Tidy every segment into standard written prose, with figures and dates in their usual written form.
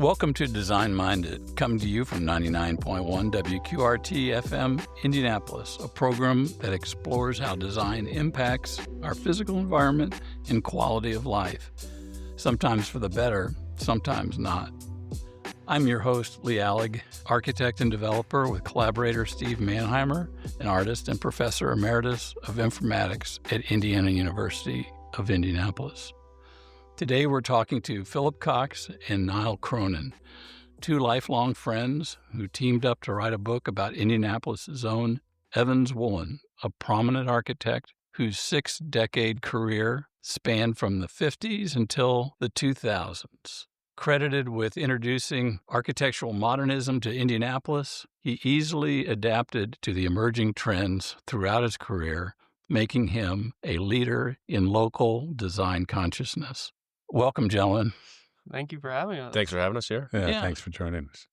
Welcome to Design Minded, coming to you from 99.1 WQRT FM Indianapolis, a program that explores how design impacts our physical environment and quality of life, sometimes for the better, sometimes not. I'm your host, Alig, architect and developer with collaborator Steve Mannheimer, an artist and professor emeritus of informatics at Indiana University of Indianapolis. Today we're talking to Phillip Cox and Niall Cronin, two lifelong friends who teamed up to write a book about Indianapolis' own Evans Woollen, a prominent architect whose 6-decade career spanned from the 50s until the 2000s. Credited with introducing architectural modernism to Indianapolis, he easily adapted to the emerging trends throughout his career, making him a leader in local design consciousness. Welcome, gentlemen. Thank you for having us. Thanks for having us here. Yeah, thanks for joining us.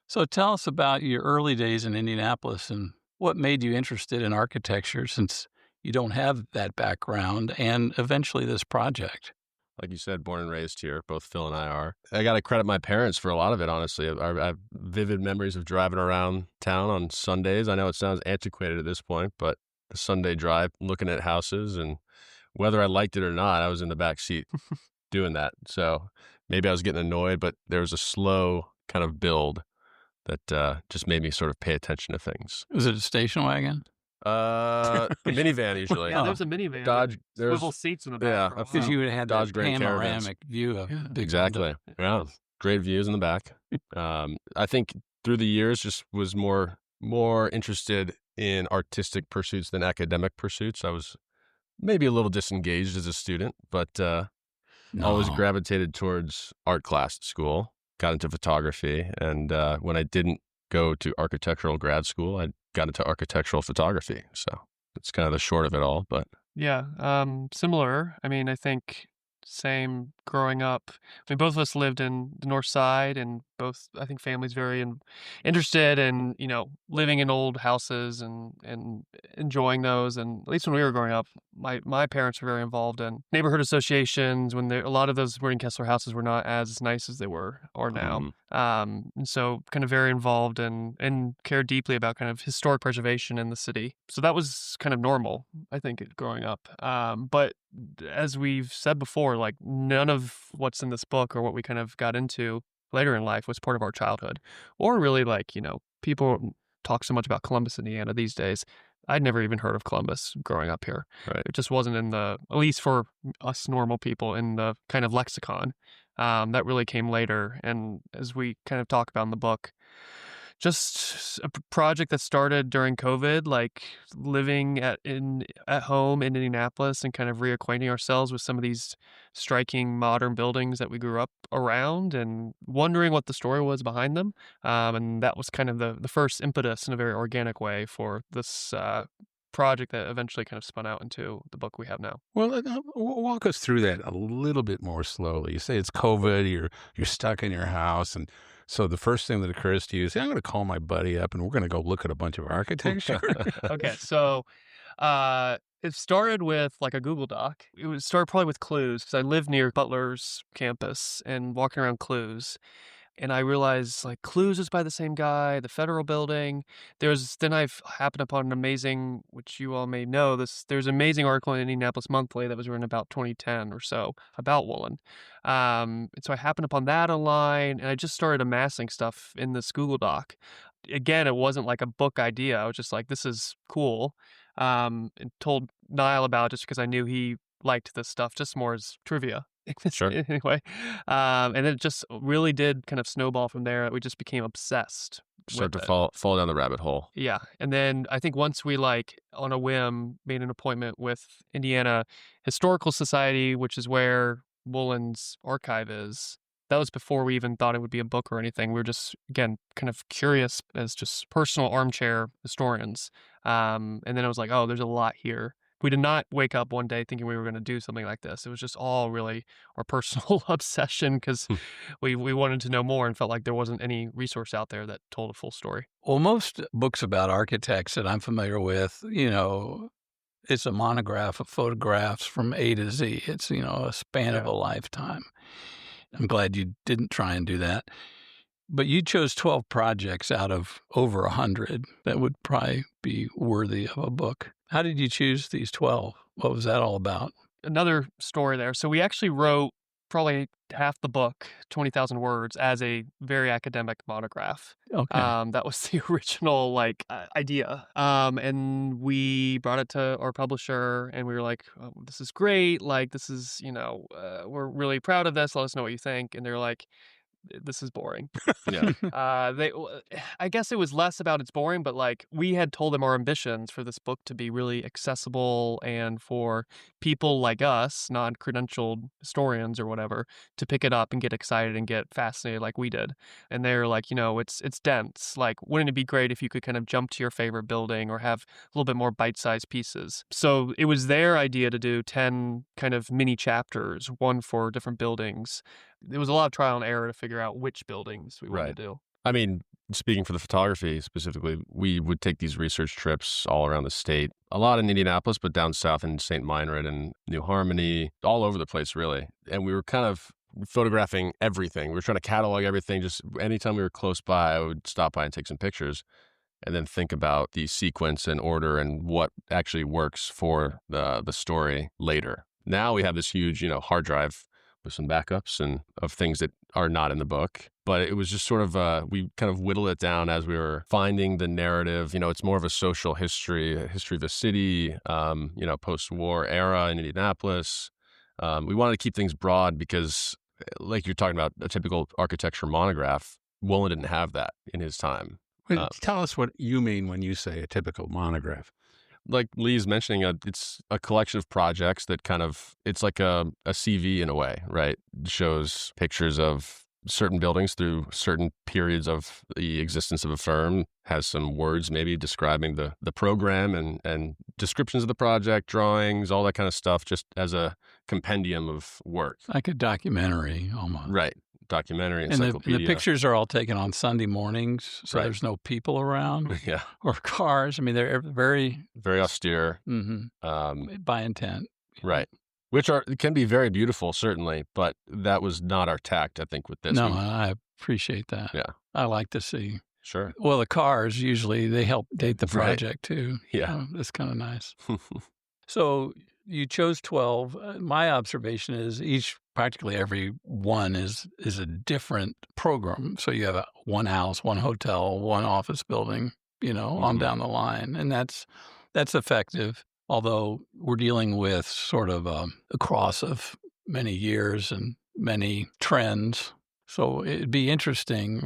So tell us about your early days in Indianapolis and what made you interested in architecture, since you don't have that background, and eventually this project. Like you said, born and raised here. Both Phil and I are. I got to credit my parents for a lot of it, honestly. I have vivid memories of driving around town on Sundays. I know it sounds antiquated at this point, but a Sunday drive, looking at houses, and whether I liked it or not, I was in the back seat doing that. So maybe I was getting annoyed, but there was a slow kind of build that just made me sort of pay attention to things. Was it a station wagon? Minivan usually. Yeah, there's a minivan. Dodge. There's swivel seats in the back. Yeah, Because you would have had Dodge that Grand panoramic view of big exactly. window. Yeah, great views in the back. I think through the years, just was more interested in artistic pursuits than academic pursuits. I was maybe a little disengaged as a student, but always gravitated towards art class at school. Got into photography, and when I didn't go to architectural grad school, I got into architectural photography. So that's kind of the short of it all. But Yeah, similar. I mean, I think same growing up. I mean, both of us lived in the North Side, and both, I think, families very interested in, living in old houses and enjoying those. And at least when we were growing up, my parents were very involved in neighborhood associations when a lot of those William Kessler houses were not as nice as they are now. And so kind of very involved and cared deeply about kind of historic preservation in the city. So that was kind of normal, I think, growing up. But as we've said before, like none of what's in this book or what we kind of got into later in life was part of our childhood, or really people talk so much about Columbus, Indiana these days. I'd never even heard of Columbus growing up here. Right. It just wasn't in at least for us normal people, in the kind of lexicon. That really came later. And as we kind of talk about in the book, just a project that started during COVID, like living at home in Indianapolis and kind of reacquainting ourselves with some of these striking modern buildings that we grew up around and wondering what the story was behind them. And that was kind of the first impetus in a very organic way for this project that eventually kind of spun out into the book we have now. Well, walk us through that a little bit more slowly. You say it's COVID, you're stuck in your house, and so the first thing that occurs to you is, I'm going to call my buddy up and we're going to go look at a bunch of architecture. Okay, so it started with like a Google Doc. It would start probably with clues, because I lived near Butler's campus and walking around clues. And I realized like Clues is by the same guy, the Federal Building. Then I've happened upon an amazing, which you all may know, there's an amazing article in Indianapolis Monthly that was written about 2010 or so about Woollen. And so I happened upon that online, and I just started amassing stuff in this Google Doc. Again, it wasn't like a book idea. I was just like, this is cool. And told Niall about it just because I knew he liked this stuff, just more as trivia. Sure. Anyway, and then it just really did kind of snowball from there. We just became obsessed. Start to fall down the rabbit hole. Yeah. And then I think once we on a whim made an appointment with Indiana Historical Society, which is where Woollen's archive is. That was before we even thought it would be a book or anything. We were just, again, kind of curious as just personal armchair historians. And then I was like, oh, there's a lot here. We did not wake up one day thinking we were going to do something like this. It was just all really our personal obsession, because we wanted to know more and felt like there wasn't any resource out there that told a full story. Well, most books about architects that I'm familiar with, it's a monograph of photographs from A to Z. It's, a span of a lifetime. I'm glad you didn't try and do that. But you chose 12 projects out of over 100 that would probably be worthy of a book. How did you choose these 12? What was that all about? Another story there. So we actually wrote probably half the book, 20,000 words, as a very academic monograph. Okay. That was the original idea. And we brought it to our publisher and we were like, oh, this is great. Like, this is, we're really proud of this. Let us know what you think. And they're like, this is boring. Yeah. I guess it was less about it's boring, but like we had told them our ambitions for this book to be really accessible and for people like us, non-credentialed historians or whatever, to pick it up and get excited and get fascinated like we did. And they're like, it's dense. Like, wouldn't it be great if you could kind of jump to your favorite building or have a little bit more bite-sized pieces? So it was their idea to do 10 kind of mini chapters, one for different buildings. There was a lot of trial and error to figure out which buildings we wanted to do. I mean, speaking for the photography specifically, we would take these research trips all around the state, a lot in Indianapolis, but down south in St. Meinrad and New Harmony, all over the place, really. And we were kind of photographing everything. We were trying to catalog everything. Just anytime we were close by, I would stop by and take some pictures and then think about the sequence and order and what actually works for the story later. Now we have this huge, hard drive with some backups and of things that are not in the book. But it was just sort of, we kind of whittled it down as we were finding the narrative. It's more of a social history, a history of the city, post-war era in Indianapolis. We wanted to keep things broad because, like you're talking about, a typical architecture monograph, Woollen didn't have that in his time. Tell us what you mean when you say a typical monograph. Like Lee's mentioning, it's a collection of projects that it's like a CV in a way, right? It shows pictures of certain buildings through certain periods of the existence of a firm, has some words maybe describing the program and descriptions of the project, drawings, all that kind of stuff, just as a compendium of work. Like a documentary almost. Right. Documentary, And encyclopedia. the pictures are all taken on Sunday mornings, so there's no people around Yeah. or cars. I mean, they're very... Very austere. by intent. Right. Which can be very beautiful, certainly, but that was not our tact, I think, with this. No, I appreciate that. Yeah. I like to see. Sure. Well, the cars, usually, they help date the Right. project, too. Yeah. That's kind of nice. So you chose 12. My observation is practically every one is a different program. So you have one house, one hotel, one office building, on down the line. And that's effective, although we're dealing with sort of a cross of many years and many trends. So it'd be interesting,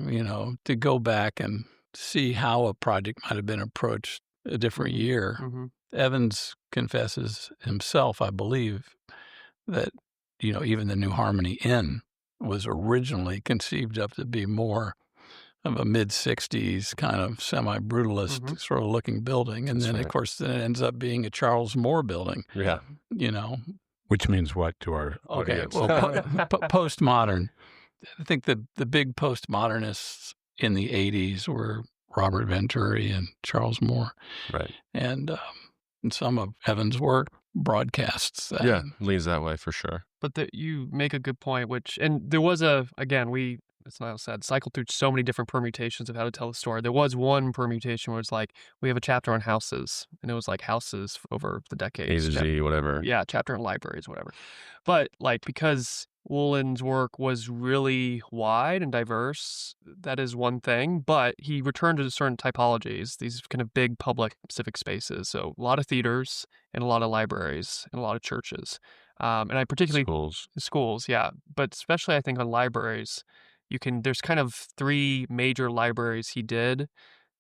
to go back and see how a project might have been approached a different year. Mm-hmm. Evans confesses himself, I believe, that, even the New Harmony Inn was originally conceived of to be more of a mid-'60s kind of semi-brutalist sort of looking building. And then, of course, it ends up being a Charles Moore building. Yeah. Which means what to our audience? Well, postmodern. I think the big postmodernists in the 80s were Robert Venturi and Charles Moore. Right. And some of Evans' work broadcasts that. Yeah, leans that way for sure. But you make a good point, and there was as Niall said, cycled through so many different permutations of how to tell the story. There was one permutation where it's like, we have a chapter on houses, and it was like houses over the decades. A to Z, whatever. Yeah, chapter on libraries, whatever. But because Woollen's work was really wide and diverse, that is one thing, but he returned to certain typologies, these kind of big public civic spaces. So a lot of theaters and a lot of libraries and a lot of churches. And I particularly... Schools, yeah. But especially I think on libraries, there's kind of three major libraries he did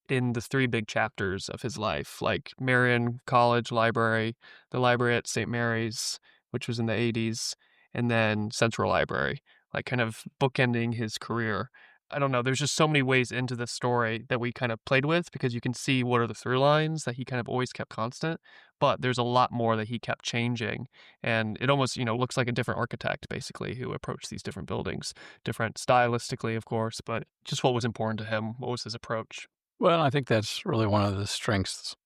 in the three big chapters of his life, like Marion College Library, the library at St. Mary's, which was in the 80s, and then Central Library, like kind of bookending his career. I don't know. There's just so many ways into the story that we kind of played with because you can see what are the through lines that he kind of always kept constant, but there's a lot more that he kept changing. And it almost, looks like a different architect, basically, who approached these different buildings, different stylistically, of course, but just what was important to him. What was his approach? Well, I think that's really one of the strengths,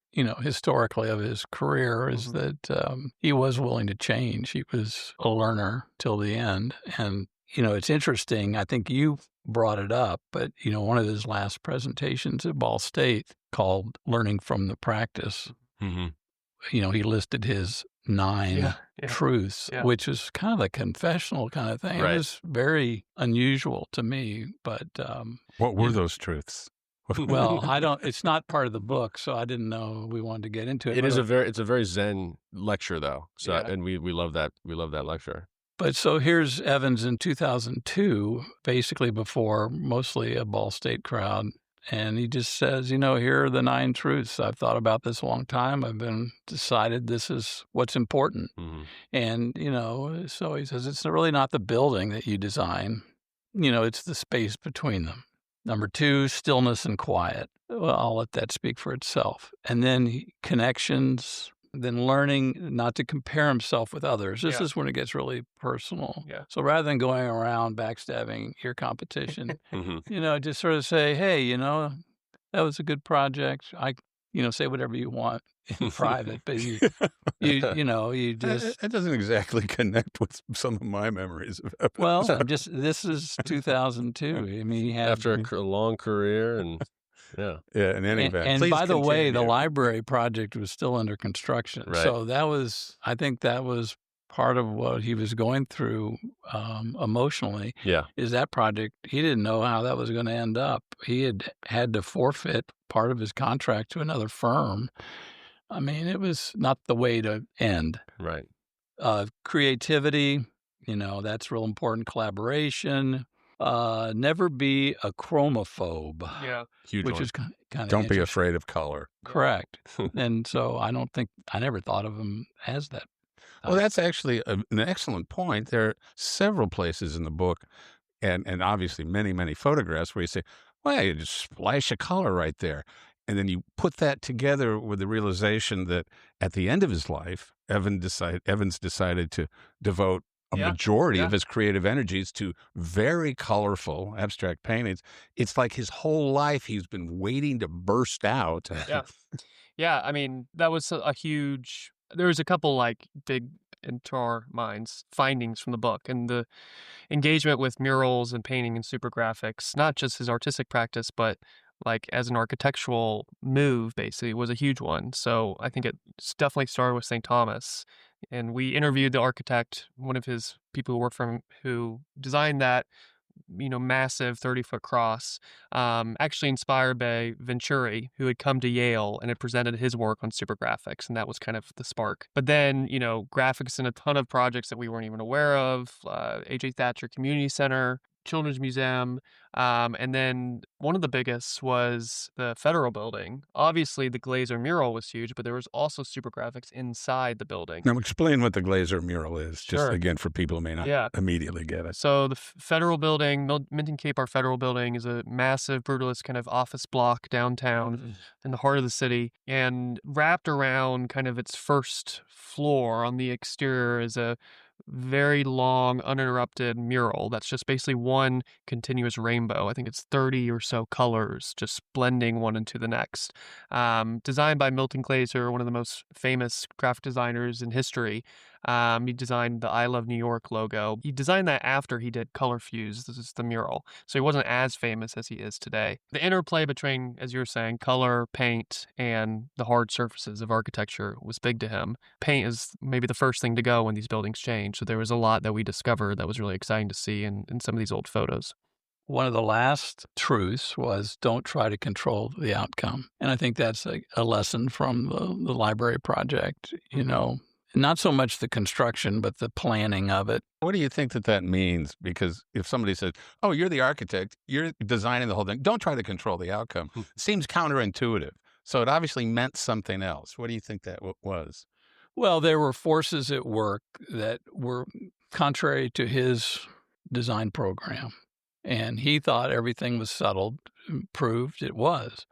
historically of his career is that he was willing to change. He was a learner till the end. And, it's interesting. I think you brought it up, but, one of his last presentations at Ball State called Learning from the Practice, Mm-hmm. he listed his 9 truths, which was kind of a confessional kind of thing. Right. It was very unusual to me, but... what were those truths? Well, it's not part of the book, so I didn't know we wanted to get into it. It's a very Zen lecture, though. So, and we love that. We love that lecture. But so here's Evans in 2002, basically before mostly a Ball State crowd. And he just says, here are the 9 truths. I've thought about this a long time. I've decided this is what's important. Mm-hmm. And, so he says, it's really not the building that you design. It's the space between them. Number 2, stillness and quiet. Well, I'll let that speak for itself. And then connections, then learning not to compare himself with others. This is when it gets really personal. Yeah. So rather than going around backstabbing your competition, just sort of say, hey, that was a good project. Say whatever you want in private, but you just... It doesn't exactly connect with some of my memories of Evans. Well, this is 2002. I mean, he had... After a long career and... Yeah. In any event. And by the way, the library project was still under construction. Right. So I think that was part of what he was going through emotionally. Yeah. Is that project, he didn't know how that was going to end up. He had to forfeit part of his contract to another firm. I mean, it was not the way to end. Right. Creativity, that's real important. Collaboration. Never be a chromophobe. Yeah. Huge which one. is kind of Don't be afraid of color. Correct. And so I never thought of him as that. Well, that's actually an excellent point. There are several places in the book and obviously many, many photographs where you say, well, you just splash of color right there. And then you put that together with the realization that at the end of his life, Evans decided to devote a majority of his creative energies to very colorful abstract paintings. It's like his whole life he's been waiting to burst out. Yeah. Yeah, I mean, that was a huge... There was a couple, big, into our minds, findings from the book. And the engagement with murals and painting and super graphics, not just his artistic practice, but as an architectural move, basically, was a huge one. So I think it definitely started with St. Thomas. And we interviewed the architect, one of his people who worked for him, who designed that, massive 30-foot cross, actually inspired by Venturi, who had come to Yale and had presented his work on super graphics. And that was kind of the spark. But then, graphics in a ton of projects that we weren't even aware of, A.J. Thatcher Community Center, Children's Museum, and then one of the biggest was the Federal Building. Obviously, the Glazer mural was huge, but there was also super graphics inside the building. Now, explain what the Glazer mural is, just Sure. again for people who may not immediately get it. So the Federal Building, Minton Cape, our Federal Building, is a massive, brutalist kind of office block downtown in the heart of the city, and wrapped around kind of its first floor on the exterior is a very long, uninterrupted mural that's just basically one continuous rainbow. I think it's 30 or so colors just blending one into the next. Designed by Milton Glaser, one of the most famous graphic designers in history. He designed the I Love New York logo. He designed that after he did Color Fuse. This is the mural. So he wasn't as famous as he is today. The interplay between, as you were saying, color, paint, and the hard surfaces of architecture was big to him. Paint is maybe the first thing to go when these buildings change. So there was a lot that we discovered that was really exciting to see in some of these old photos. One of the last truths was don't try to control the outcome. And I think that's a lesson from the library project, not so much the construction, but the planning of it. What do you think that means? Because if somebody says, oh, you're the architect, you're designing the whole thing, don't try to control the outcome. It seems counterintuitive. So it obviously meant something else. What do you think that was? Well, there were forces at work that were contrary to his design program. And he thought everything was settled, proved it was.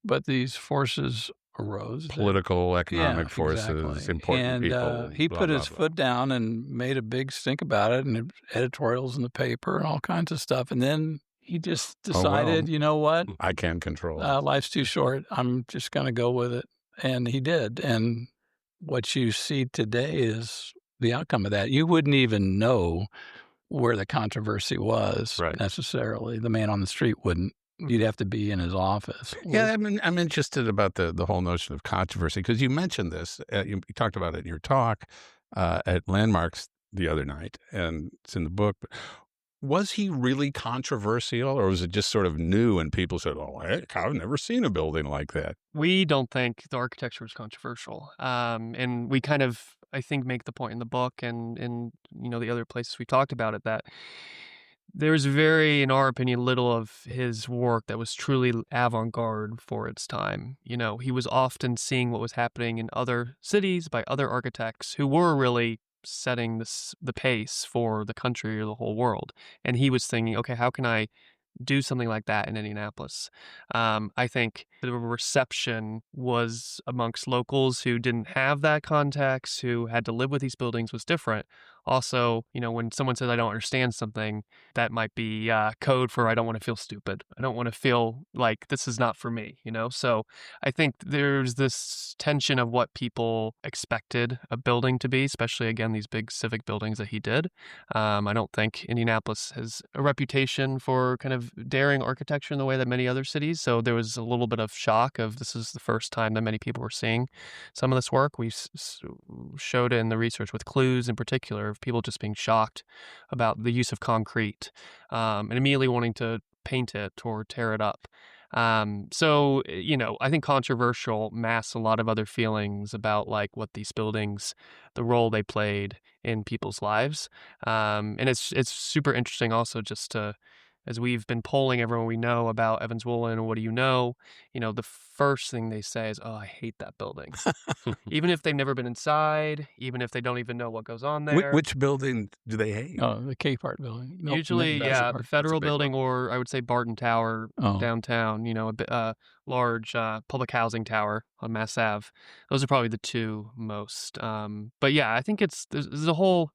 But these forces arose. Political, economic forces, exactly. important people. And he put his foot down and made a big stink about it, and editorials in the paper and all kinds of stuff. And then he just decided, you know what? I can control it. Life's too short. I'm just going to go with it. And he did. And what you see today is the outcome of that. You wouldn't even know where the controversy was Right. necessarily. The man on the street wouldn't. You'd have to be in his office. Yeah, I'm interested about the whole notion of controversy because you mentioned this. You talked about it in your talk at Landmarks the other night, and it's in the book. But was he really controversial, or was it just sort of new and people said, "Oh, heck, I've never seen a building like that"? We don't think the architecture was controversial. And we kind of, I think, make the point in the book and in, the other places we talked about it that there's very, in our opinion, little of his work that was truly avant-garde for its time. He was often seeing what was happening in other cities by other architects who were really setting the pace for the country or the whole world. And he was thinking, okay, how can I do something like that in Indianapolis? I think the reception was amongst locals who didn't have that context, who had to live with these buildings, was different. Also, when someone says, I don't understand something, that might be code for I don't want to feel stupid. I don't want to feel like this is not for me, So I think there's this tension of what people expected a building to be, especially, again, these big civic buildings that he did. I don't think Indianapolis has a reputation for kind of daring architecture in the way that many other cities. So there was a little bit of shock of this is the first time that many people were seeing some of this work. We showed it in the research with clues in particular of people just being shocked about the use of concrete and immediately wanting to paint it or tear it up. So, I think controversial masks a lot of other feelings about like what these buildings, the role they played in people's lives. And it's super interesting also just to, as we've been polling everyone we know about Evans Woollen and what do you know, the first thing they say is, oh, I hate that building. Even if they've never been inside, even if they don't even know what goes on there. Which building do they hate? Oh, the Capehart building. Nope, Usually, that's yeah, the Federal big building, or I would say Barton Tower Oh. downtown, a large public housing tower on Mass Ave. Those are probably the two most. But yeah, I think there's a whole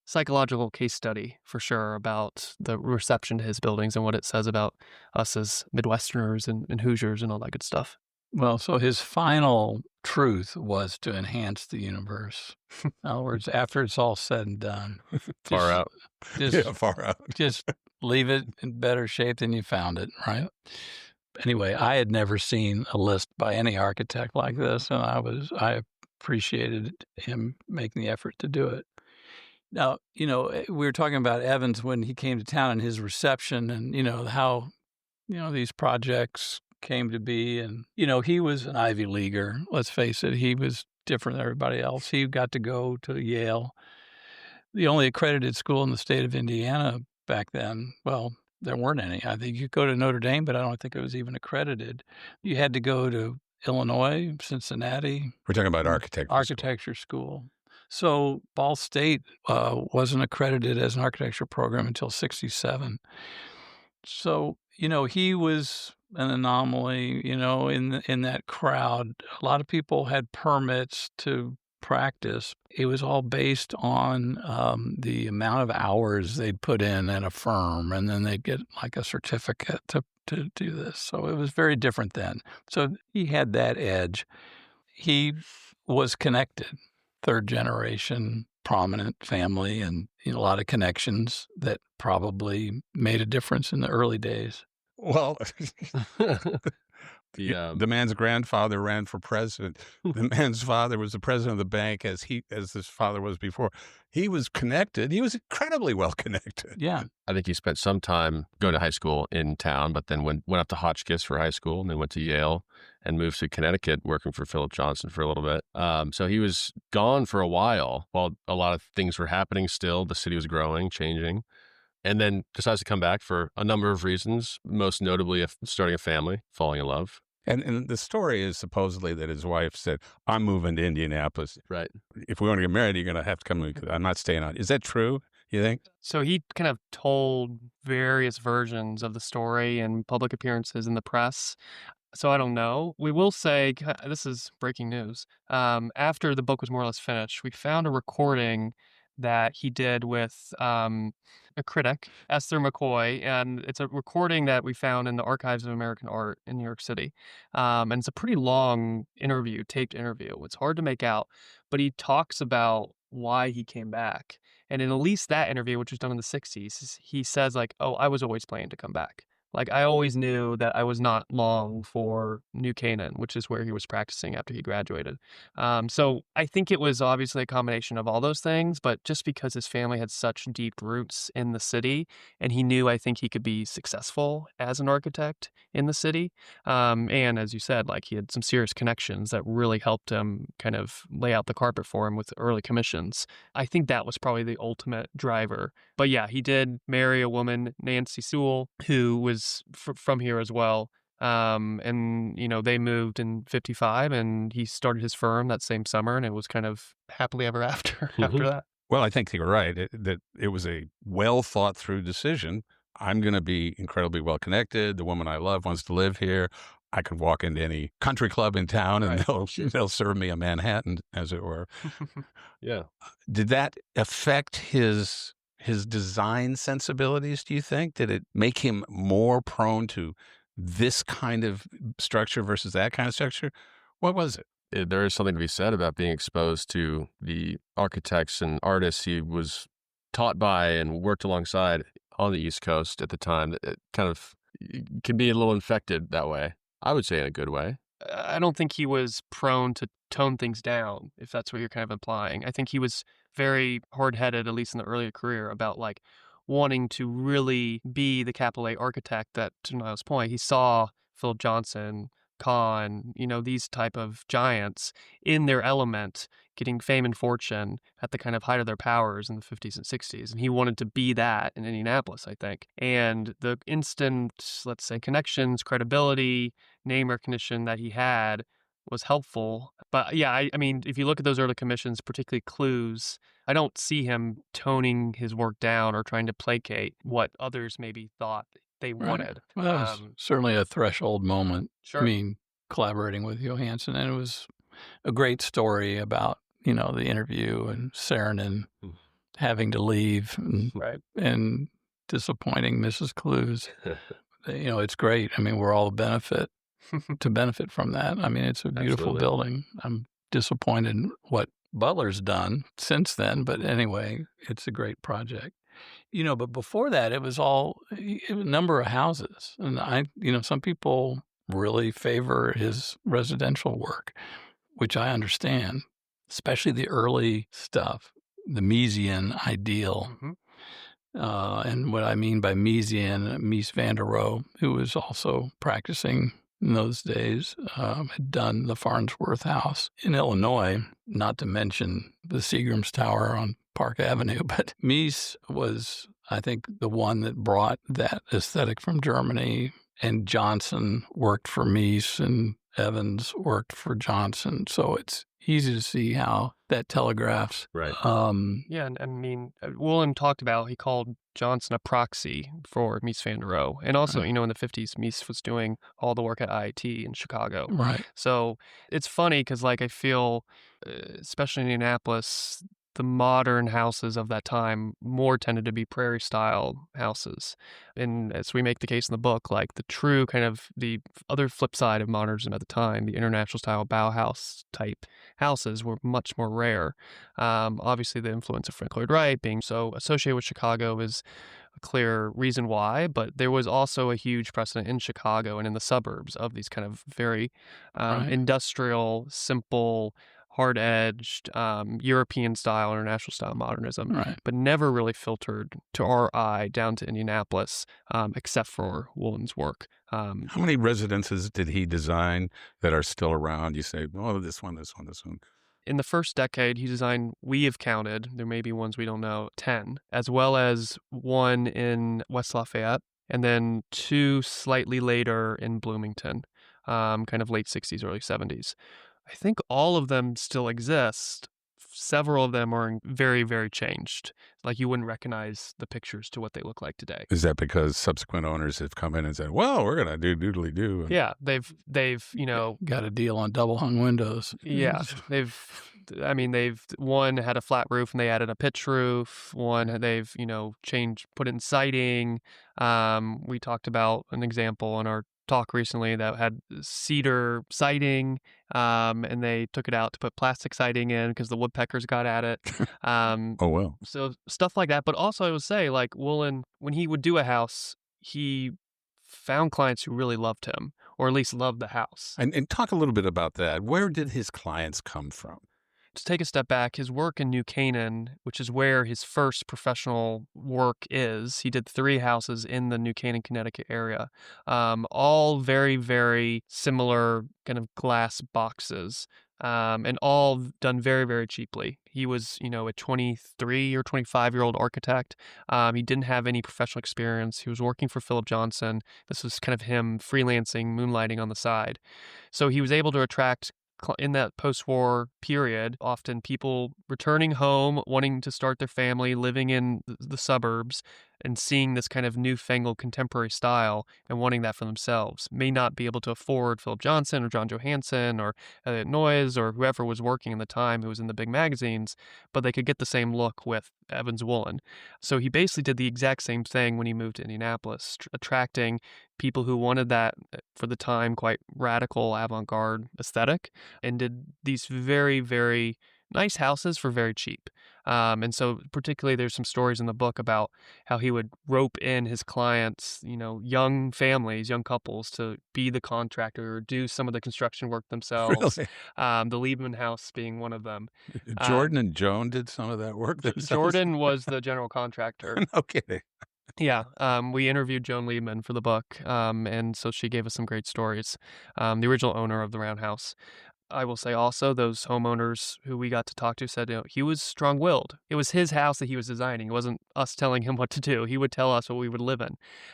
psychological case study for sure about the reception to his buildings and what it says about us as Midwesterners and Hoosiers and all that good stuff. Well, so his final truth was to enhance the universe. In other words, after it's all said and done, Far out. Far out. just leave it in better shape than you found it, right? Anyway, I had never seen a list by any architect like this, and I appreciated him making the effort to do it. Now, we were talking about Evans when he came to town and his reception and, how, these projects came to be. And, he was an Ivy Leaguer. Let's face it. He was different than everybody else. He got to go to Yale, the only accredited school in the state of Indiana back then. Well, there weren't any. I think you could go to Notre Dame, but I don't think it was even accredited. You had to go to Illinois, Cincinnati. We're talking about architecture school. So Ball State wasn't accredited as an architecture program until 1967. So, he was an anomaly, in that crowd. A lot of people had permits to practice. It was all based on the amount of hours they'd put in at a firm, and then they'd get like a certificate to do this. So it was very different then. So he had that edge. He was connected. Third generation, prominent family, and a lot of connections that probably made a difference in the early days. Well, the man's grandfather ran for president. The man's father was the president of the bank as his father was before. He was connected. He was incredibly well connected. Yeah. I think he spent some time going to high school in town, but then went up to Hotchkiss for high school and then went to Yale and moved to Connecticut working for Phillip Johnson for a little bit. So he was gone for a while a lot of things were happening still. The city was growing, changing, and then decides to come back for a number of reasons, most notably starting a family, falling in love. And the story is supposedly that his wife said, I'm moving to Indianapolis. Right. If we want to get married, you're going to have to come with me because I'm not staying on. Is that true, you think? So he kind of told various versions of the story in public appearances in the press. So I don't know. We will say, this is breaking news. After the book was more or less finished, we found a recording that he did with a critic, Esther McCoy, and it's a recording that we found in the Archives of American Art in New York City. And it's a pretty long interview, taped interview. It's hard to make out, but he talks about why he came back. And in at least that interview, which was done in the 60s, he says like, "Oh, I was always planning to come back. Like I always knew that I was not long for New Canaan, which is where he was practicing after he graduated." So I think it was obviously a combination of all those things, but just because his family had such deep roots in the city, and he knew, I think he could be successful as an architect in the city. And as you said, like he had some serious connections that really helped him kind of lay out the carpet for him with early commissions. I think that was probably the ultimate driver. But yeah, he did marry a woman, Nancy Sewell, who was from here as well. And they moved in 55 and he started his firm that same summer, and it was kind of happily ever after after that. Well, I think you're right. That it was a well thought through decision. I'm going to be incredibly well connected. The woman I love wants to live here. I could walk into any country club in town and they'll serve me a Manhattan, as it were. Yeah. Did that affect his design sensibilities, do you think? Did it make him more prone to this kind of structure versus that kind of structure? What was it? There is something to be said about being exposed to the architects and artists he was taught by and worked alongside on the East Coast at the time. It kind of can be a little infected that way. I would say in a good way. I don't think he was prone to tone things down, if that's what you're kind of implying. I think he was very hard-headed, at least in the earlier career, about like wanting to really be the capital A architect that, to Niall's point, he saw Phillip Johnson, Kahn, these type of giants in their element, getting fame and fortune at the kind of height of their powers in the 50s and 60s. And he wanted to be that in Indianapolis, I think. And the instant, let's say, connections, credibility, name recognition that he had was helpful. But yeah, I mean, if you look at those early commissions, particularly Clues, I don't see him toning his work down or trying to placate what others maybe thought they wanted. Well, that was certainly a threshold moment. Sure. I mean, collaborating with Johansson, and it was a great story about, the interview and Saarinen having to leave and disappointing Mrs. Clues. It's great. I mean, we're all to benefit from that. I mean, it's a beautiful building. I'm disappointed in what Butler's done since then, but anyway, it's a great project. But before that, it was a number of houses. And some people really favor his residential work, which I understand, especially the early stuff, the Miesian ideal. And what I mean by Miesian, Mies van der Rohe, who was also practicing in those days, had done the Farnsworth House in Illinois, not to mention the Seagram's Tower on Park Avenue. But Mies was, I think, the one that brought that aesthetic from Germany, and Johnson worked for Mies and Evans worked for Johnson. So it's easy to see how that telegraphs. Right. Yeah, and I mean, Woollen talked about, he called Johnson a proxy for Mies van der Rohe. And also, in the 50s, Mies was doing all the work at IIT in Chicago. Right. So it's funny because, like, I feel, especially in Indianapolis, the modern houses of that time more tended to be prairie-style houses. And as we make the case in the book, like the true kind of the other flip side of modernism at the time, the international-style Bauhaus-type houses were much more rare. Obviously, the influence of Frank Lloyd Wright being so associated with Chicago is a clear reason why, but there was also a huge precedent in Chicago and in the suburbs of these kind of very industrial, simple, hard-edged, European-style, international-style modernism, but never really filtered to our eye down to Indianapolis, except for Woollen's work. How many residences did he design that are still around? You say, oh, this one. In the first decade, he designed, we have counted, there may be ones we don't know, 10, as well as one in West Lafayette, and then 2 slightly later in Bloomington, kind of late 60s, early 70s. I think all of them still exist. Several of them are very, very changed. Like you wouldn't recognize the pictures to what they look like today. Is that because subsequent owners have come in and said, well, we're going to do doodly-doo? Yeah, they've got a deal on double hung windows. Yeah, one had a flat roof and they added a pitch roof. One they've, put in siding. We talked about an example in our talk recently that had cedar siding, and they took it out to put plastic siding in because the woodpeckers got at it. Oh, well. So stuff like that. But also, I would say, like Woollen, when he would do a house, he found clients who really loved him, or at least loved the house. And talk a little bit about that. Where did his clients come from? To take a step back, his work in New Canaan, which is where his first professional work is, he did 3 houses in the New Canaan, Connecticut area, all very, very similar kind of glass boxes, and all done very, very cheaply. He was, a 23 or 25-year-old architect. He didn't have any professional experience. He was working for Phillip Johnson. This was kind of him freelancing, moonlighting on the side. So he was able to attract, in that post-war period, often people returning home, wanting to start their family, living in the suburbs, and seeing this kind of newfangled contemporary style and wanting that for themselves. May not be able to afford Philip Johnson or John Johansson or Elliot Noyes or whoever was working in the time who was in the big magazines, but they could get the same look with Evans Woollen. So he basically did the exact same thing when he moved to Indianapolis, attracting people who wanted that, for the time, quite radical avant-garde aesthetic, and did these very, very nice houses for very cheap. And so particularly there's some stories in the book about how he would rope in his clients, young families, young couples, to be the contractor or do some of the construction work themselves. Really? The Liebman house being one of them. Jordan and Joan did some of that work themselves? Jordan was the general contractor. No kidding. Yeah, we interviewed Joan Liebman for the book, and so she gave us some great stories. The original owner of the Roundhouse. I will say also, those homeowners who we got to talk to said, he was strong-willed. It was his house that he was designing. It wasn't us telling him what to do. He would tell us what we would live in.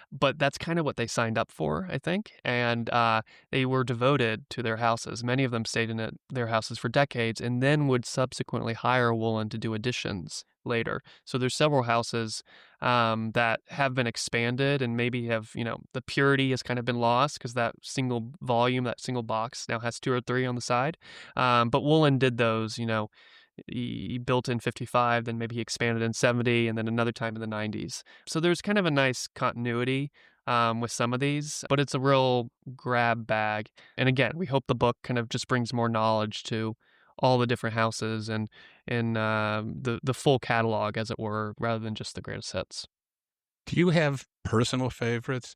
But that's kind of what they signed up for, I think. And they were devoted to their houses. Many of them stayed in their houses for decades and then would subsequently hire Woollen to do additions later. So there's several houses that have been expanded and maybe have, the purity has kind of been lost because that single volume, that single box now has 2 or 3 on the side. But Woollen did those, he built in 55, then maybe he expanded in 70, and then another time in the 90s. So there's kind of a nice continuity with some of these, but it's a real grab bag. And again, we hope the book kind of just brings more knowledge to all the different houses and the full catalog, as it were, rather than just the greatest hits. Do you have personal favorites?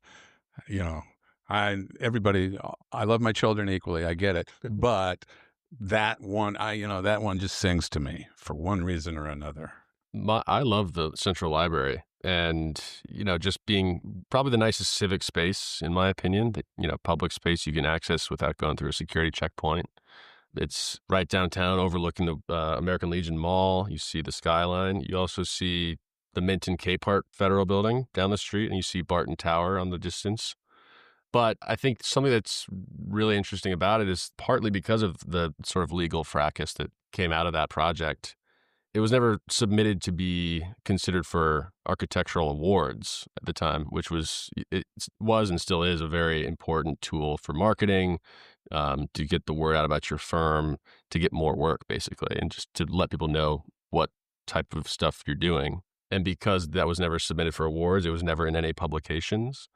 I love my children equally. I get it. But that one, that one just sings to me for one reason or another. I love the Central Library, and just being probably the nicest civic space, in my opinion. Public space you can access without going through a security checkpoint. It's right downtown, overlooking the American Legion Mall. You see the skyline. You also see the Minton Capehart Federal Building down the street, and you see Barton Tower on the distance. But I think something that's really interesting about it is partly because of the sort of legal fracas that came out of that project. It was never submitted to be considered for architectural awards at the time, which was and still is a very important tool for marketing, to get the word out about your firm, to get more work, basically, and just to let people know what type of stuff you're doing. And because that was never submitted for awards, it was never in any publications.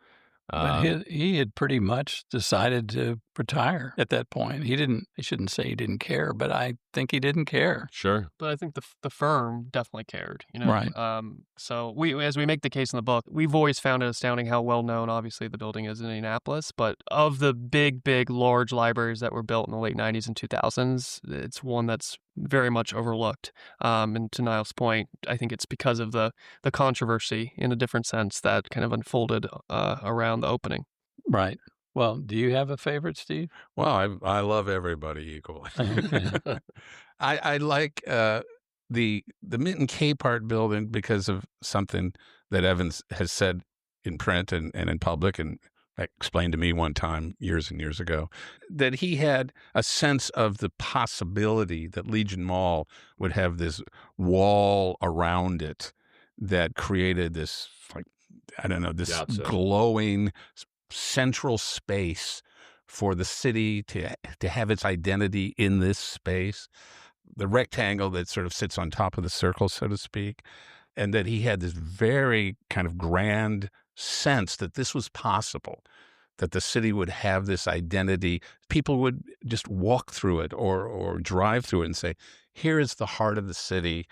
But he had pretty much decided to retire at that point. I shouldn't say he didn't care, but I think he didn't care. Sure. But I think the firm definitely cared, Right. So as we make the case in the book, we've always found it astounding how well known, obviously, the building is in Indianapolis. But of the big, large libraries that were built in the late 90s and 2000s, it's one that's very much overlooked. And to Niall's point, I think it's because of the controversy, in a different sense, that kind of unfolded around the opening. Right. Well, do you have a favorite, Steve? Well, I love everybody equally. I like the Minton Capehart building because of something that Evans has said in print and in public, and explained to me one time years and years ago, that he had a sense of the possibility that Legion Mall would have this wall around it that created this, this glowing central space for the city to have its identity in this space, the rectangle that sort of sits on top of the circle, so to speak, and that he had this very kind of grand sense that this was possible, that the city would have this identity. People would just walk through it or drive through it and say, here is the heart of the city.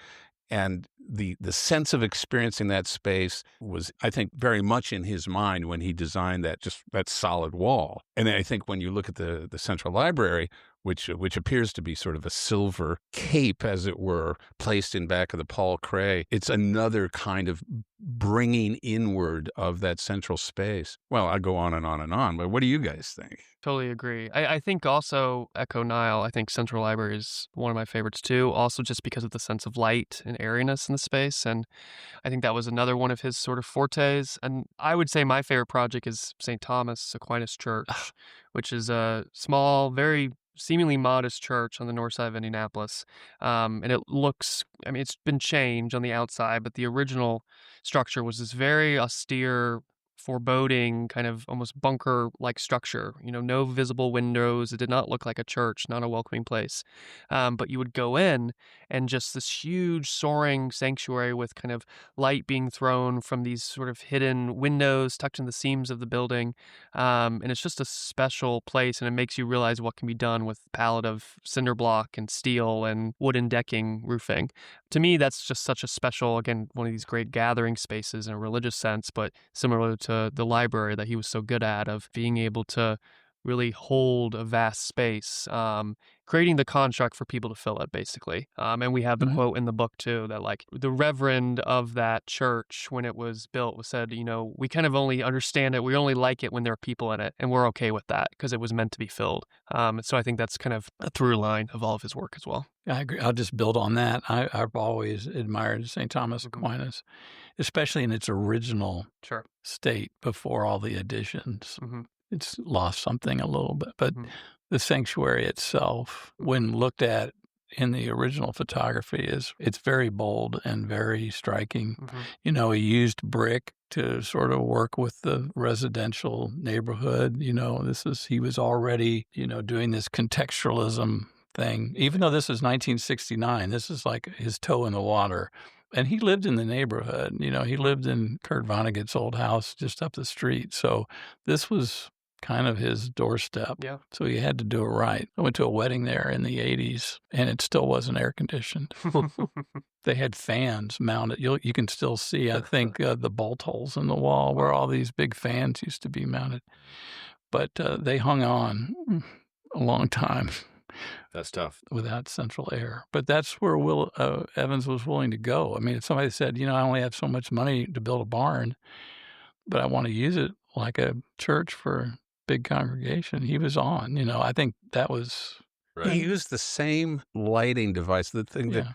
And the sense of experiencing that space was, I think, very much in his mind when he designed that solid wall. And I think when you look at the Central Library, which appears to be sort of a silver cape, as it were, placed in back of the Paul Cray, it's another kind of bringing inward of that central space. Well, I go on and on and on, but what do you guys think? Totally agree. I think also echo Niall. I think Central Library is one of my favorites too. Also, just because of the sense of light and airiness in the space, and I think that was another one of his sort of fortes. And I would say my favorite project is St. Thomas Aquinas Church, which is a small, very seemingly modest church on the north side of Indianapolis. And it looks, I mean, it's been changed on the outside, but the original structure was this very austere, foreboding, kind of almost bunker-like structure. No visible windows. It did not look like a church, not a welcoming place. But you would go in, and just this huge soaring sanctuary with kind of light being thrown from these sort of hidden windows tucked in the seams of the building. And it's just a special place, and it makes you realize what can be done with a palette of cinder block and steel and wooden decking roofing. To me, that's just such a special, again, one of these great gathering spaces in a religious sense, but similar to the library that he was so good at, of being able to really hold a vast space, creating the construct for people to fill it, basically. And we have the quote in the book, too, that like the reverend of that church, when it was built, said, we kind of only understand it, we only like it when there are people in it, and we're okay with that because it was meant to be filled. So I think that's kind of a through line of all of his work as well. I agree. I'll just build on that. I've always admired St. Thomas Aquinas, especially in its original state before all the additions. It's lost something a little bit, but the sanctuary itself, when looked at in the original photography, it's very bold and very striking. He used brick to sort of work with the residential neighborhood. He was already, doing this contextualism thing. Even though this is 1969, this is like his toe in the water. And he lived in the neighborhood. He lived in Kurt Vonnegut's old house just up the street. So this was kind of his doorstep. Yeah. So he had to do it right. I went to a wedding there in the 80s, and it still wasn't air conditioned. They had fans mounted. You can still see, I think, the bolt holes in the wall where all these big fans used to be mounted. But they hung on a long time. That's tough. Without central air. But that's where Evans was willing to go. I mean, if somebody said, I only have so much money to build a barn, but I want to use it like a church for big congregation, he was on. I think that was right. He used the same lighting device. The thing that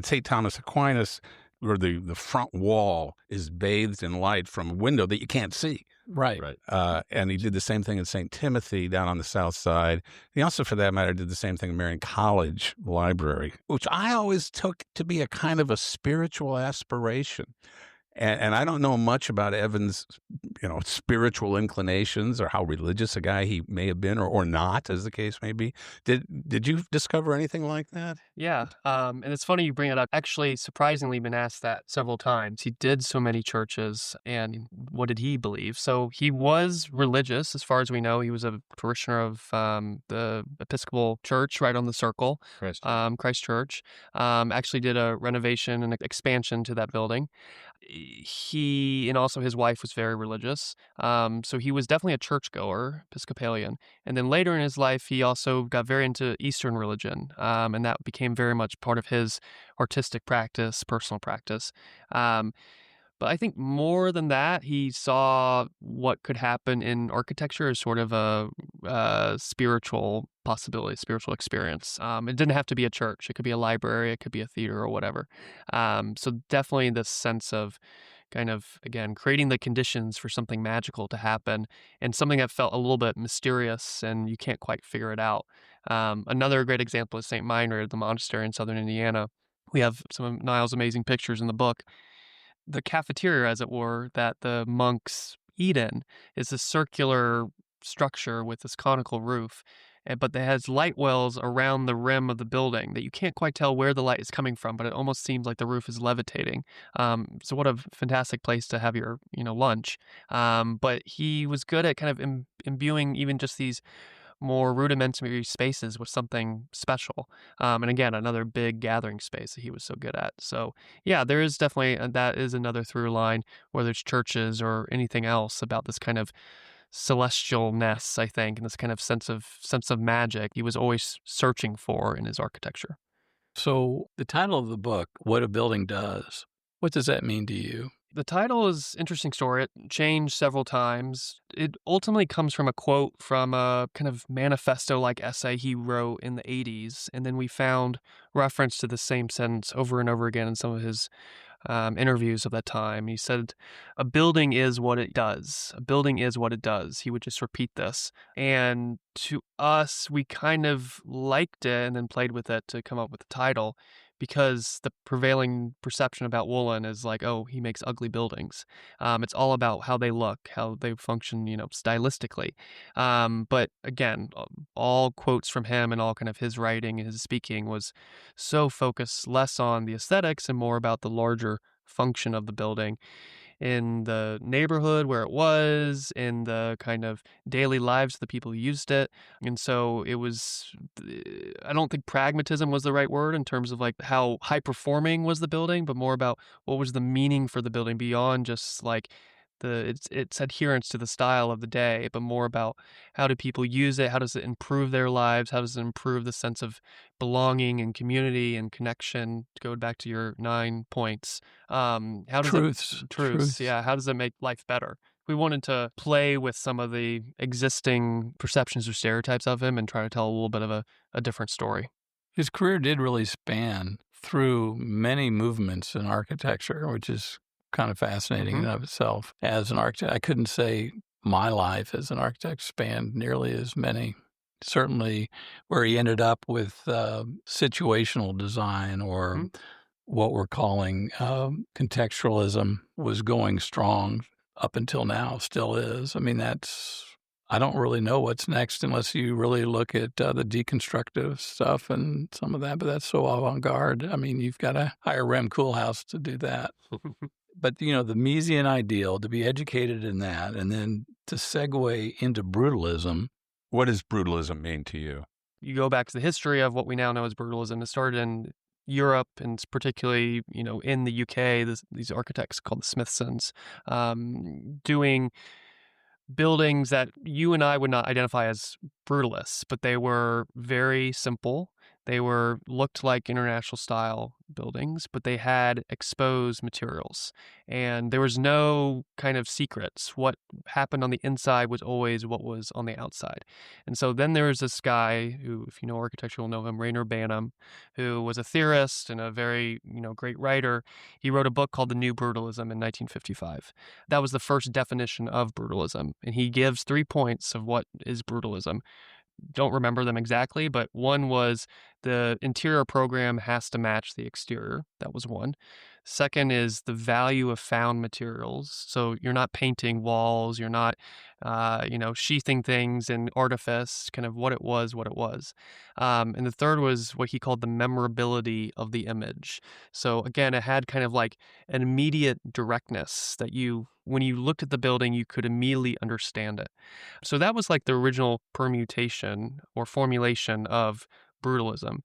St. Thomas Aquinas, where the front wall is bathed in light from a window that you can't see. Right. And he did the same thing in St. Timothy down on the south side. He also, for that matter, did the same thing in Marion College Library, which I always took to be a kind of a spiritual aspiration. And I don't know much about Evans' spiritual inclinations or how religious a guy he may have been or not, as the case may be. Did you discover anything like that? Yeah. And it's funny you bring it up. Actually, surprisingly, been asked that several times. He did so many churches, and what did he believe? So he was religious, as far as we know. He was a parishioner of the Episcopal Church right on the Circle, Christ Church. Actually did a renovation and expansion to that building. He and also his wife was very religious. So he was definitely a churchgoer, Episcopalian. And then later in his life, he also got very into Eastern religion. And that became very much part of his artistic practice, personal practice. But I think more than that, he saw what could happen in architecture as sort of a spiritual possibility, spiritual experience. It didn't have to be a church. It could be a library. It could be a theater or whatever. So definitely this sense of kind of, again, creating the conditions for something magical to happen and something that felt a little bit mysterious and you can't quite figure it out. Another great example is St. Meinrad, the monastery in southern Indiana. We have some of Niall's amazing pictures in the book. The cafeteria, as it were, that the monks eat in is a circular structure with this conical roof. but it has light wells around the rim of the building that you can't quite tell where the light is coming from, but it almost seems like the roof is levitating. So what a fantastic place to have your, lunch. But he was good at kind of imbuing even just these more rudimentary spaces with something special. And again, another big gathering space that he was so good at. So yeah, there is definitely, that is another through line, whether it's churches or anything else, about this kind of celestialness, I think, and this kind of sense of magic he was always searching for in his architecture. So the title of the book, What a Building Does, what does that mean to you? The title is an interesting story. It changed several times. It ultimately comes from a quote from a kind of manifesto-like essay he wrote in the 80s, and then we found reference to the same sentence over and over again in some of his interviews of that time. He said, "A building is what it does. A building is what it does." He would just repeat this. And to us, we kind of liked it and then played with it to come up with the title, because the prevailing perception about Woollen is like, oh, he makes ugly buildings. It's all about how they look, how they function, stylistically. But again, all quotes from him and all kind of his writing and his speaking was so focused less on the aesthetics and more about the larger function of the building in the neighborhood where it was, in the kind of daily lives of the people who used it. And so it was, I don't think pragmatism was the right word in terms of like how high performing was the building, but more about what was the meaning for the building beyond just like its adherence to the style of the day, but more about how do people use it, how does it improve their lives, how does it improve the sense of belonging and community and connection, to go back to your 9 points. How does Truths. yeah, how does it make life better? We wanted to play with some of the existing perceptions or stereotypes of him and try to tell a little bit of a different story. His career did really span through many movements in architecture, which is kind of fascinating in and of itself. As an architect, I couldn't say my life as an architect spanned nearly as many. Certainly where he ended up with situational design, or what we're calling contextualism, was going strong up until now, still is. I mean, I don't really know what's next unless you really look at the deconstructive stuff and some of that, but that's so avant-garde. I mean, you've got to hire Rem Koolhaas to do that. But, the Misesian ideal, to be educated in that, and then to segue into brutalism. What does brutalism mean to you? You go back to the history of what we now know as brutalism. It started in Europe, and particularly, in the UK, these architects called the Smithsons, doing buildings that you and I would not identify as brutalists, but they were very simple. They looked like international style buildings, but they had exposed materials, and there was no kind of secrets. What happened on the inside was always what was on the outside. And so then there was this guy who, if you know architecture, will know him, Rainer Banham, who was a theorist and a very, great writer. He wrote a book called The New Brutalism in 1955. That was the first definition of brutalism, and he gives 3 points of what is brutalism. Don't remember them exactly, but one was the interior program has to match the exterior. That was one. Second is the value of found materials. So you're not painting walls, you're not, sheathing things in artifice, kind of what it was. And the third was what he called the memorability of the image. So again, it had kind of like an immediate directness that when you looked at the building, you could immediately understand it. So that was like the original permutation or formulation of brutalism.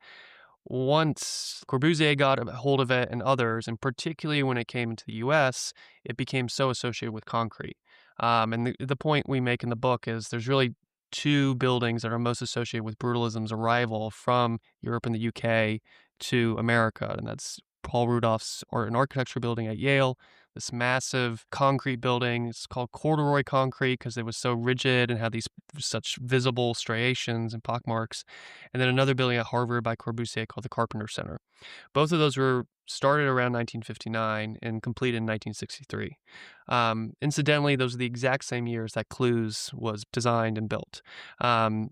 Once Corbusier got a hold of it and others, and particularly when it came into the U.S., it became so associated with concrete. And the point we make in the book is there's really 2 buildings that are most associated with brutalism's arrival from Europe and the UK to America, and that's Paul Rudolph's an architecture building at Yale, this massive concrete building. It's called corduroy concrete because it was so rigid and had these such visible striations and pockmarks. And then another building at Harvard by Corbusier called the Carpenter Center. Both of those were started around 1959 and completed in 1963. Incidentally, those are the exact same years that Cluse was designed and built.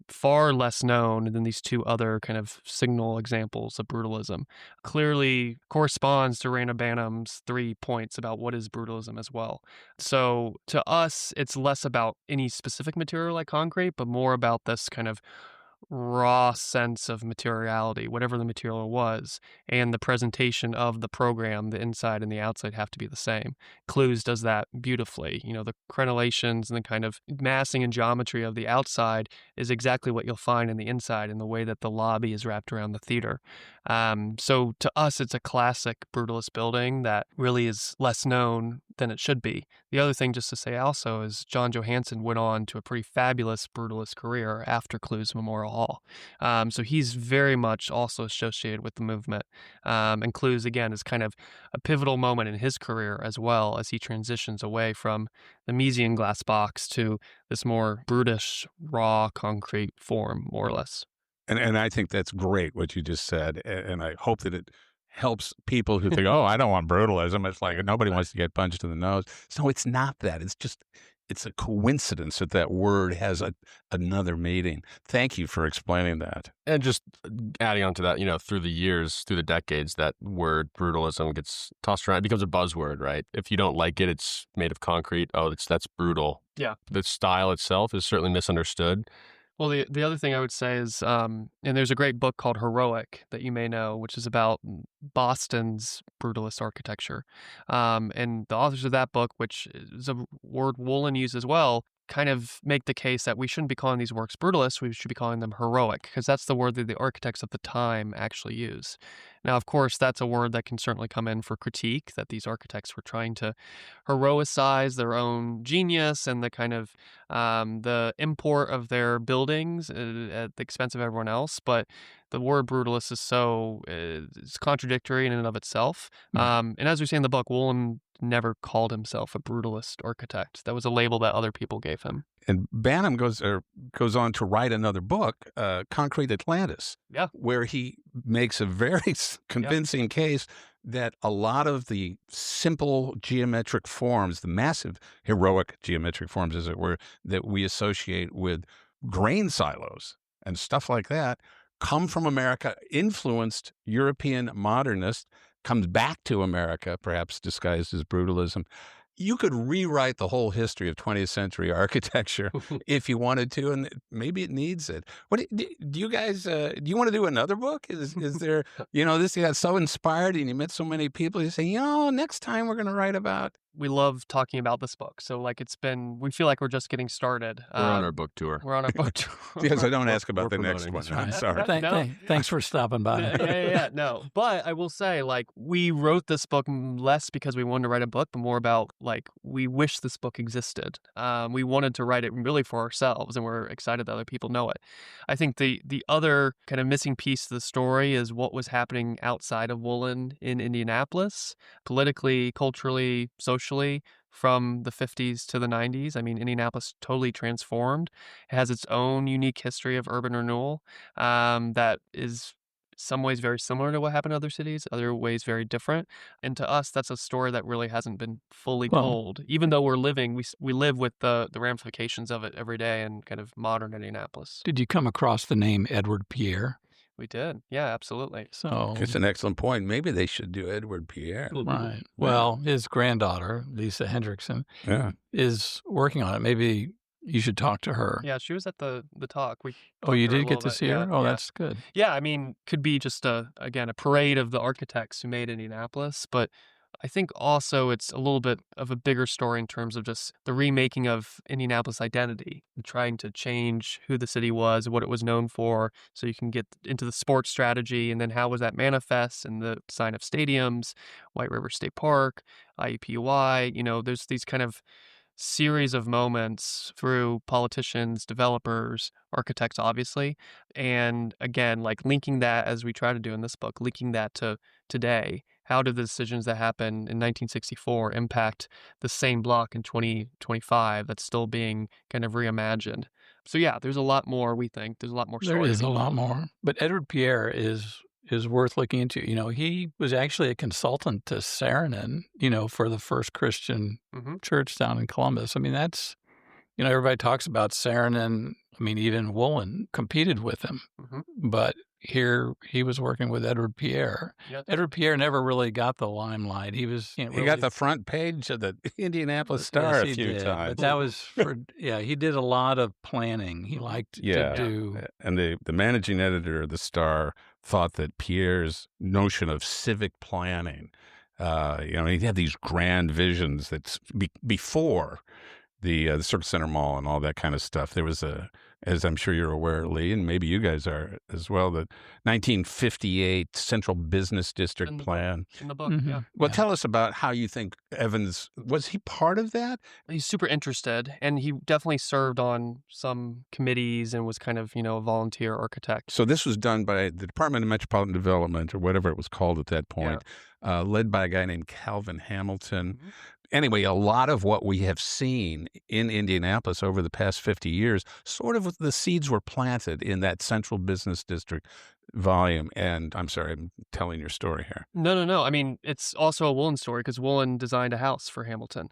Far less known than these 2 other kind of signal examples of brutalism. Clearly corresponds to Rainer Banham's 3 points about what is brutalism as well. So to us, it's less about any specific material like concrete, but more about this kind of raw sense of materiality, whatever the material was, and the presentation of the program, the inside and the outside have to be the same. Clues does that beautifully. The crenellations and the kind of massing and geometry of the outside is exactly what you'll find in the inside in the way that the lobby is wrapped around the theater. So to us, it's a classic brutalist building that really is less known than it should be. The other thing just to say also is John Johansson went on to a pretty fabulous brutalist career after Clues Memorial Hall. So he's very much also associated with the movement. And Clues, again, is kind of a pivotal moment in his career as well as he transitions away from the Miesian glass box to this more brutish, raw, concrete form, more or less. And I think that's great what you just said. And I hope that it helps people who think, oh, I don't want brutalism. It's like nobody wants to get punched in the nose. So it's not that. It's a coincidence that word has another meaning. Thank you for explaining that. And just adding on to that, through the years, through the decades, that word brutalism gets tossed around. It becomes a buzzword, right? If you don't like it, it's made of concrete. Oh, that's brutal. Yeah. The style itself is certainly misunderstood. Well, the other thing I would say is, and there's a great book called Heroic that you may know, which is about Boston's brutalist architecture. And the authors of that book, which is a word Woollen used as well, kind of make the case that we shouldn't be calling these works brutalist, we should be calling them heroic, because that's the word that the architects of the time actually use. Now, of course, that's a word that can certainly come in for critique, that these architects were trying to heroicize their own genius and the kind of the import of their buildings at the expense of everyone else. But the word brutalist is it's contradictory in and of itself. And as we say in the book, Woollen never called himself a brutalist architect. That was a label that other people gave him. And Mannheim goes on to write another book, Concrete Atlantis, where he makes a very convincing case that a lot of the simple geometric forms, the massive heroic geometric forms, as it were, that we associate with grain silos and stuff like that, come from America, influenced European modernists, comes back to America, perhaps disguised as brutalism. You could rewrite the whole history of 20th century architecture if you wanted to, and maybe it needs it. What do you guys, do you want to do another book? Is there, this got so inspired and you met so many people, you say, next time we're going to write about. We love talking about this book. So we feel like we're just getting started. We're on our book tour. We're on our book tour. Yes, I don't ask about the next one. I'm sorry. Thanks for stopping by. Yeah. No, but I will say, we wrote this book less because we wanted to write a book, but more about, we wish this book existed. We wanted to write it really for ourselves, and we're excited that other people know it. I think the other kind of missing piece to the story is what was happening outside of Woollen in Indianapolis, politically, culturally, socially, from the 50s to the 90s. I mean, Indianapolis totally transformed. It has its own unique history of urban renewal that is some ways very similar to what happened in other cities, other ways very different. And to us, that's a story that really hasn't been fully told, even though we live with the ramifications of it every day in kind of modern Indianapolis. Did you come across the name Edward Pierre? We did. Yeah, absolutely. So it's an excellent point. Maybe they should do Edward Pierre. Right. Well, his granddaughter, Lisa Hendrickson, is working on it. Maybe you should talk to her. Yeah, she was at the talk. You did get to see her? Oh, that's good. Yeah, I mean, could be just a parade of the architects who made Indianapolis, but I think also it's a little bit of a bigger story in terms of just the remaking of Indianapolis identity, trying to change who the city was, what it was known for, so you can get into the sports strategy, and then how was that manifest in the design of stadiums, White River State Park, IUPUI. There's these kind of series of moments through politicians, developers, architects, obviously. And again, linking that, as we try to do in this book, linking that to today. How did the decisions that happened in 1964 impact the same block in 2025 that's still being kind of reimagined? So yeah, there's a lot more, we think. There's a lot more stories. There is a lot more. But Edward Pierre is worth looking into. He was actually a consultant to Saarinen, for the first Christian church down in Columbus. I mean, that's, everybody talks about Saarinen. I mean, even Woollen competed with him. But here he was working with Edward Pierre. Yep. Edward Pierre never really got the limelight. He was He got the front page of the Indianapolis Star a few times. But that was for he did a lot of planning. He liked to do. And the managing editor of the Star thought that Pierre's notion of civic planning, he had these grand visions that before the Circus Center Mall and all that kind of stuff. There was as I'm sure you're aware, Lee, and maybe you guys are as well, the 1958 Central Business District Plan. In the book, Mm-hmm. Well, tell us about how you think Evans, was he part of that? He's super interested, and he definitely served on some committees and was kind of, a volunteer architect. So this was done by the Department of Metropolitan Development, or whatever it was called at that point, led by a guy named Calvin Hamilton. Mm-hmm. Anyway, a lot of what we have seen in Indianapolis over the past 50 years, sort of the seeds were planted in that Central Business District volume. And I'm sorry, I'm telling your story here. No. I mean, it's also a Woollen story because Woollen designed a house for Hamilton.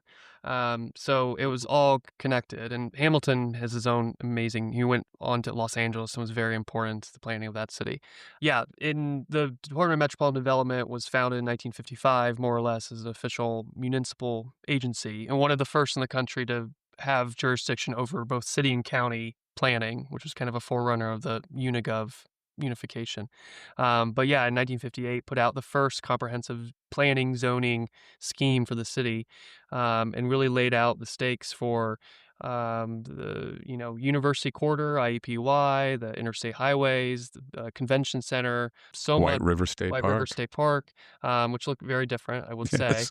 So it was all connected. And Hamilton has his own he went on to Los Angeles and was very important to the planning of that city. Yeah, in the Department of Metropolitan Development was founded in 1955, more or less, as an official municipal agency, and one of the first in the country to have jurisdiction over both city and county planning, which was kind of a forerunner of the Unigov unification. But yeah, in 1958, put out the first comprehensive planning zoning scheme for the city, and really laid out the stakes for the University Quarter, IUPUI, the interstate highways, the convention center, White River State Park, which look very different, I would say.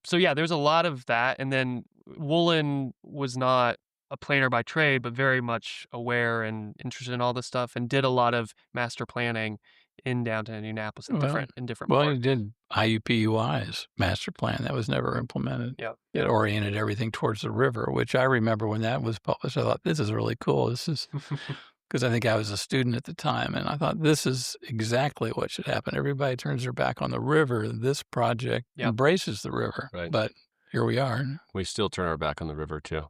So yeah, there's a lot of that, and then Woollen was not a planner by trade, but very much aware and interested in all this stuff, and did a lot of master planning in downtown Indianapolis in different Well, parts. he did IUPUI's master plan that was never implemented. Yeah. It oriented everything towards the river, which I remember when that was published. I thought, this is really cool. This is because I think I was a student at the time, and I thought this is exactly what should happen. Everybody turns their back on the river. This project embraces the river, Right. But here we are. We still turn our back on the river, too.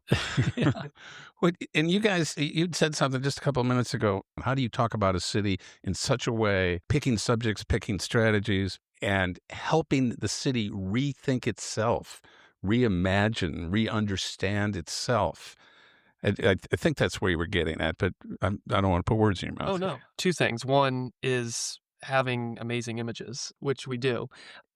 And you guys, you'd said something just a couple of minutes ago. How do you talk about a city in such a way, picking subjects, picking strategies, and helping the city rethink itself, reimagine, re-understand itself? I think that's where you were getting at, but I don't want to put words in your mouth. Oh, no. Two things. One is having amazing images, which we do.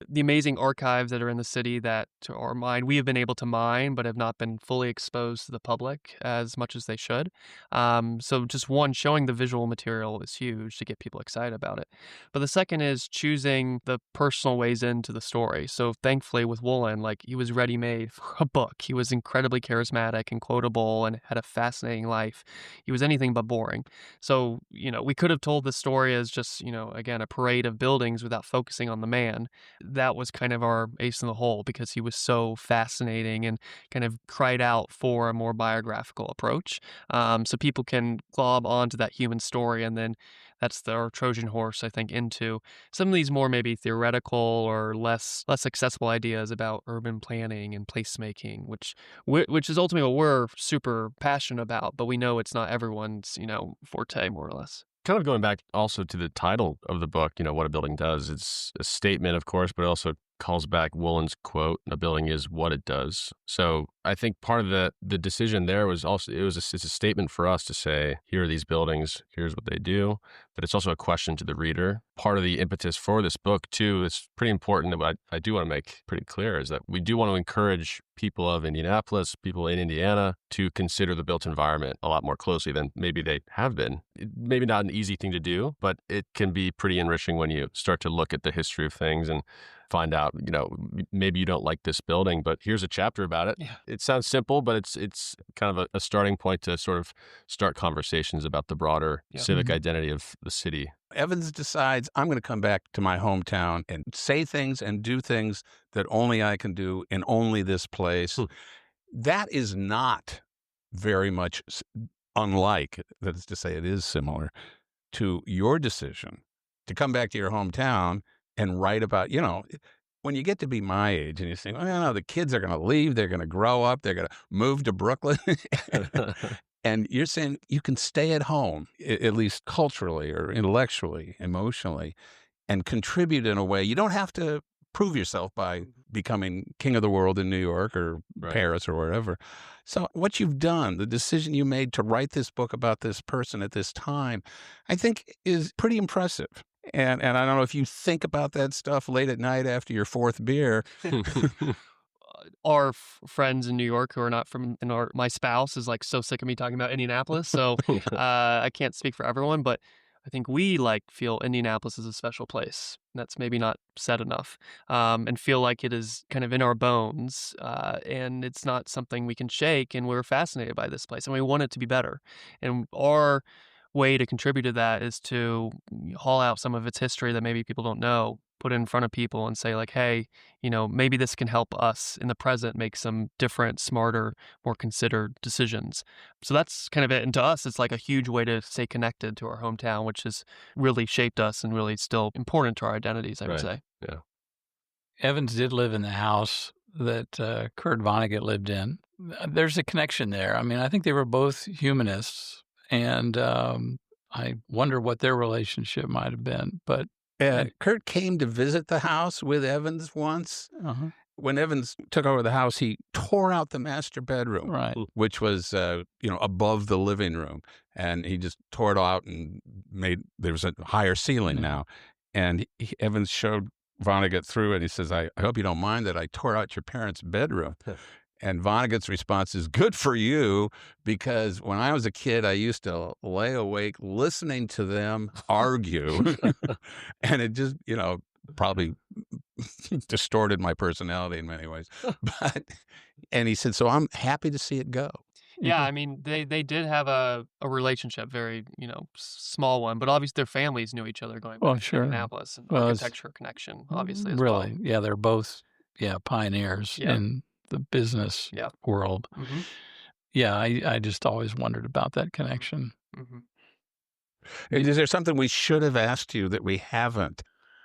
The amazing archives that are in the city that, to our mind, we have been able to mine, but have not been fully exposed to the public as much as they should. So just one, showing the visual material is huge to get people excited about it. But the second is choosing the personal ways into the story. So thankfully with Woollen, he was ready-made for a book. He was incredibly charismatic and quotable and had a fascinating life. He was anything but boring. So, we could have told the story as just, again, a parade of buildings without focusing on the man. That was kind of our ace in the hole because he was so fascinating and kind of cried out for a more biographical approach. So people can glob onto that human story, and then that's our Trojan horse, I think, into some of these more maybe theoretical or less accessible ideas about urban planning and placemaking, which is ultimately what we're super passionate about, but we know it's not everyone's, forte, more or less. Kind of going back also to the title of the book, What a Building Does. It's a statement, of course, but it also calls back Woollen's quote, "A building is what it does." So I think part of the decision there was also, it's a statement for us to say, here are these buildings, here's what they do, but it's also a question to the reader. Part of the impetus for this book, too, is pretty important that I do want to make pretty clear is that we do want to encourage people of Indianapolis, people in Indiana, to consider the built environment a lot more closely than maybe they have been. Maybe not an easy thing to do, but it can be pretty enriching when you start to look at the history of things and find out, maybe you don't like this building, but here's a chapter about it. Yeah. It sounds simple, but it's kind of a starting point to sort of start conversations about the broader civic identity of the city. Evans decides, I'm going to come back to my hometown and say things and do things that only I can do in only this place. That is not very much unlike, that is to say, it is similar to your decision to come back to your hometown and write about, when you get to be my age and you think, the kids are going to leave, they're going to grow up, they're going to move to Brooklyn. And you're saying you can stay at home, at least culturally or intellectually, emotionally, and contribute in a way. You don't have to prove yourself by becoming king of the world in New York or Paris or wherever. So what you've done, the decision you made to write this book about this person at this time, I think is pretty impressive. And I don't know if you think about that stuff late at night after your fourth beer. Our friends in New York who are not from, my spouse is like so sick of me talking about Indianapolis. So I can't speak for everyone, but I think we feel Indianapolis is a special place. That's maybe not said enough, and feel like it is kind of in our bones, and it's not something we can shake. And we're fascinated by this place, and we want it to be better. And our way to contribute to that is to haul out some of its history that maybe people don't know, put it in front of people and say like, hey, maybe this can help us in the present make some different, smarter, more considered decisions. So that's kind of it. And to us, it's like a huge way to stay connected to our hometown, which has really shaped us and really still important to our identities, I would say. Yeah. Evans did live in the house that Kurt Vonnegut lived in. There's a connection there. I mean, I think they were both humanists, and I wonder what their relationship might have been. But Kurt came to visit the house with Evans once. When Evans took over the house, he tore out the master bedroom, which was above the living room, and he just tore it out and there was a higher ceiling now. And Evans showed Vonnegut through, and he says, I hope you don't mind that I tore out your parents' bedroom. And Vonnegut's response is, good for you, because when I was a kid, I used to lay awake listening to them argue. And it just, probably distorted my personality in many ways. And he said, so I'm happy to see it go. Yeah, I mean, they did have a relationship, very, small one, but obviously their families knew each other going back to Indianapolis, and architecture connection, obviously, as well. Really, yeah, they're both, pioneers in the business world. Yeah, I just always wondered about that connection. Is there something we should have asked you that we haven't?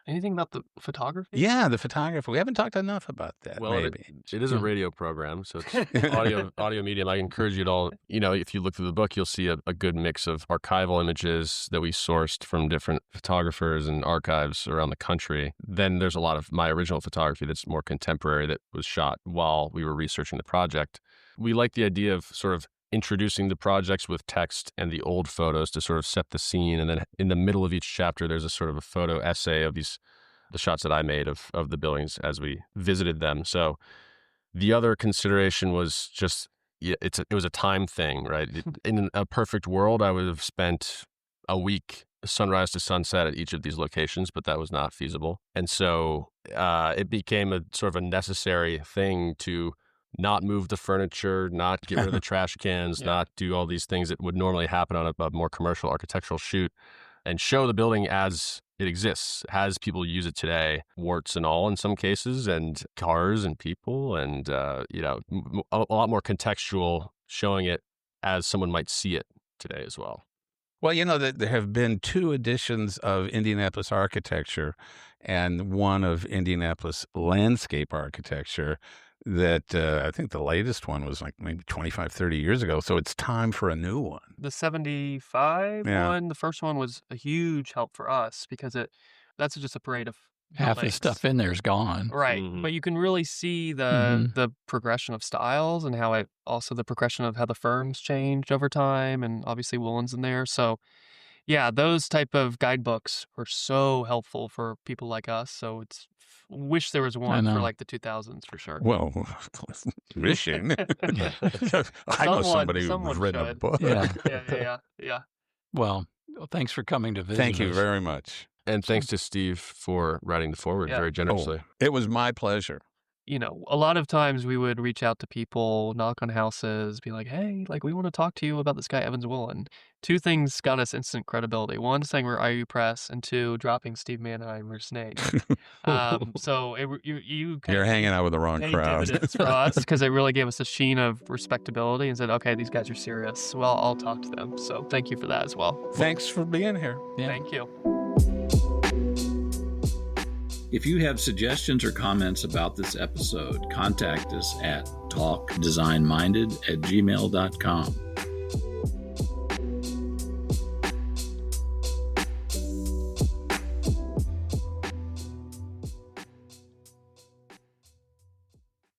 Anything about the photography? Yeah, the photography. We haven't talked enough about that. Well, maybe it is a radio program, so it's audio medium. I encourage you to all, if you look through the book, you'll see a good mix of archival images that we sourced from different photographers and archives around the country. Then there's a lot of my original photography that's more contemporary that was shot while we were researching the project. We like the idea of sort of introducing the projects with text and the old photos to sort of set the scene. And then in the middle of each chapter, there's a sort of a photo essay of the shots that I made of the buildings as we visited them. So the other consideration was just, it was a time thing, right? In a perfect world, I would have spent a week sunrise to sunset at each of these locations, but that was not feasible. And so it became a sort of a necessary thing to not move the furniture, not get rid of the trash cans, not do all these things that would normally happen on a more commercial architectural shoot, and show the building as it exists, as people use it today, warts and all in some cases, and cars and people, and a lot more contextual, showing it as someone might see it today as well. Well, there have been 2 editions of Indianapolis architecture and one of Indianapolis landscape architecture that I think the latest one was like maybe 25, 30 years ago. So it's time for a new one. The 75 one, the first one was a huge help for us because that's just a parade of half the stuff in there is gone. Right. But you can really see the progression of styles and how the progression of how the firms changed over time, and obviously Woollen's in there. So yeah, those type of guidebooks were so helpful for people like us. So wish there was one for like the 2000s for sure. Well, wishing. I know somebody who's written a book. Yeah. Well, thanks for coming to visit. Thank you very much. And thanks to Steve for writing the foreword very generously. It was my pleasure. A lot of times we would reach out to people, knock on houses, be like, hey, we want to talk to you about this guy, Evans Woollen. 2 things got us instant credibility. 1, saying we're IU Press, and 2, dropping Steve Mannheimer's name. So you're hanging out with the wrong crowd. Dividends for us, because it really gave us a sheen of respectability and said, okay, these guys are serious. Well, I'll talk to them. So thank you for that as well. Thanks for being here. Yeah. Thank you. If you have suggestions or comments about this episode, contact us at talkdesignminded@gmail.com.